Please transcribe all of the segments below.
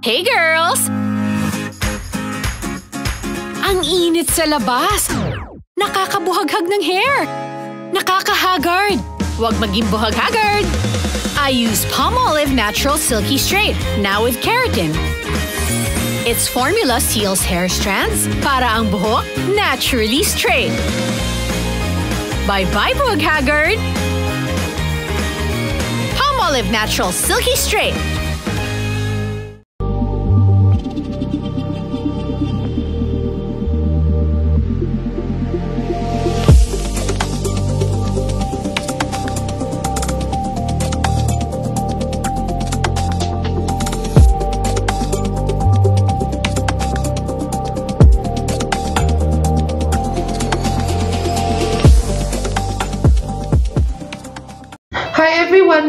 Hey girls! Ang init sa labas! Nakakabuhaghag ng hair! Nakakahagard! Huwag maging buhaghagard! I use Palmolive Natural Silky Straight, now with keratin. Its formula seals hair strands para ang buhok naturally straight. Bye-bye, buhaghagard! Palmolive Natural Silky Straight. Hi everyone!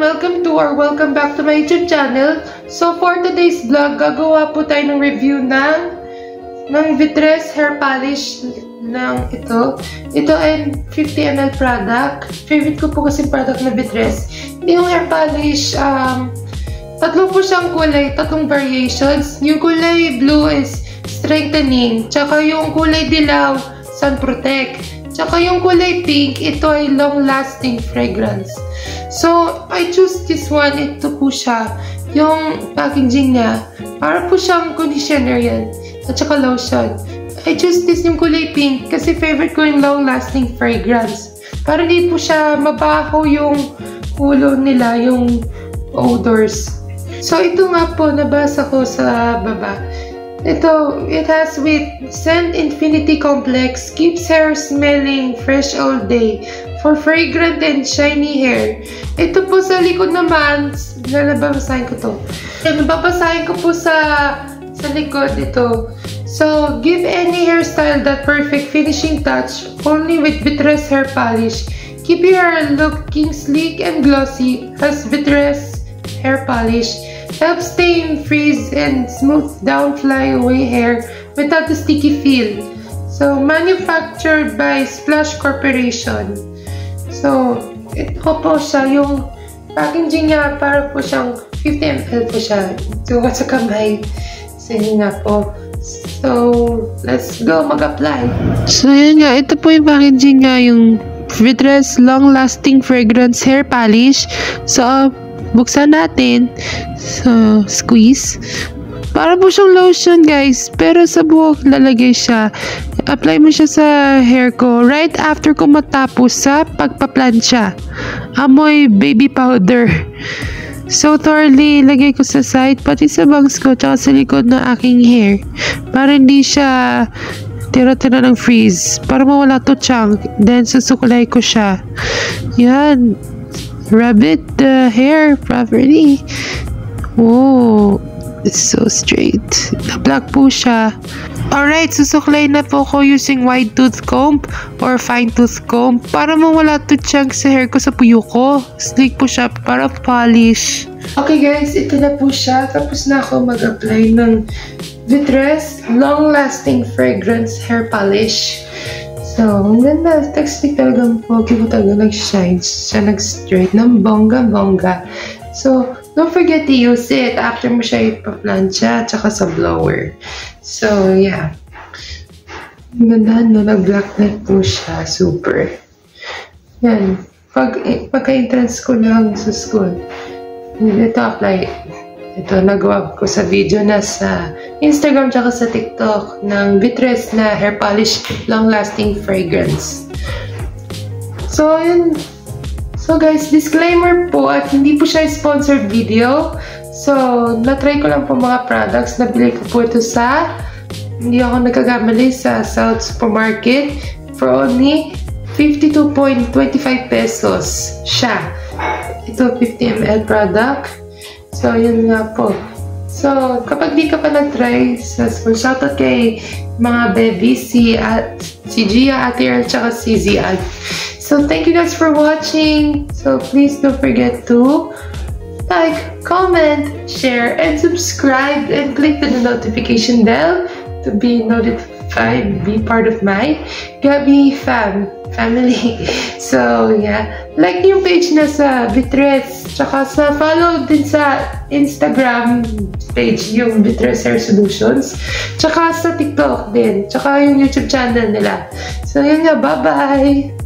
Welcome back to my YouTube channel. So for today's vlog, gagawa po tayo ng review ng Vitress hair polish ng ito. Ito ay 50 ml product. Favorite ko po kasi product na Vitress. Yung hair polish, tatlo po siyang kulay, tatlong variations. Yung kulay blue is strengthening. Tsaka yung kulay dilaw, sun protect. Tsaka yung kulay pink, ito ay long-lasting fragrance. So, I choose this one. Ito po siya. Yung packaging niya, para po siyang conditioner yan. At saka lotion. I choose this yung kulay pink kasi favorite ko yung long-lasting fragrance. Para di po siya mabaho yung ulo nila, yung odors. So, ito nga po, nabasa ko sa baba. Ito, it has with Scent Infinity Complex, keeps hair smelling fresh all day for fragrant and shiny hair. Ito po sa likod naman, babasahin ko to. Babasahin ko po sa likod ito. So, give any hairstyle that perfect finishing touch only with Vitress hair polish. Keep your hair looking sleek and glossy as Vitress hair polish. Help stain, freeze, and smooth down flyaway hair without the sticky feel. So, manufactured by Splash Corporation. So, ito po siya, yung packaging niya, para po siyang 50 ml po siya. So, sa kamay. So, yun nga po. So, let's go mag-apply. So, yun nga, ito po yung packaging niya, yung Vitress Long-Lasting Fragrance Hair Polish. So, buksan natin. So, squeeze. Para po siyang lotion, guys. Pero sa buhok, lalagay siya. Apply mo siya sa hair ko right after ko matapos sa pagpaplansya. Amoy baby powder. So, thoroughly, lagay ko sa side, pati sa bangs ko, tsaka sa likod ng aking hair. Para hindi siya tira-tira ng freeze. Para mawala to chunk. Then, susukulay ko siya. Yan. Rub it the hair properly. Whoa, it's so straight. Na-black po siya. Alright, susuklay na po ko using wide tooth comb or fine tooth comb para mawala to chunk sa hair ko sa puyo ko. Sleek po siya para polish. Okay guys, ito na po siya. Tapos na ako mag-apply ng Vitress Long-Lasting Fragrance Hair Polish. So, ang ganda. Texture talagang pogi ko talaga nag-shine. Siya nag-straight ng bongga-bongga. So, don't forget to use it after mo siya ipa-plancha tsaka sa blower. So, yeah. Ang ganda, no? Nag-blacknet po siya. Super. Yan. Pagka-entrance ko lang sa school, ito apply. Ito, nagawa ko sa video na sa Instagram tsaka sa TikTok ng Vitress na hair polish long-lasting fragrance. So, yun. So, guys, disclaimer po at hindi po siya sponsored video. So, na-try ko lang po mga products. Nabili ko po ito sa, hindi ako nagkagamali, sa South Supermarket for only 52.25 pesos siya. Ito, 50 ml product. So, yun nga po. So, kapag di ka pa nag-try sa school, shoutout kay mga baby, si Gia, Ate Earl, tsaka si Ziad. So, thank you guys for watching. So, please don't forget to like, comment, share, and subscribe, and click the notification bell to be notified, be part of my Gabby fam. family. So, yeah. Like yung page na sa Vitres. Tsaka follow din sa Instagram page yung Vitres Hair Solutions. Tsaka sa TikTok din. Tsaka yung YouTube channel nila. So, yun nga. Bye-bye!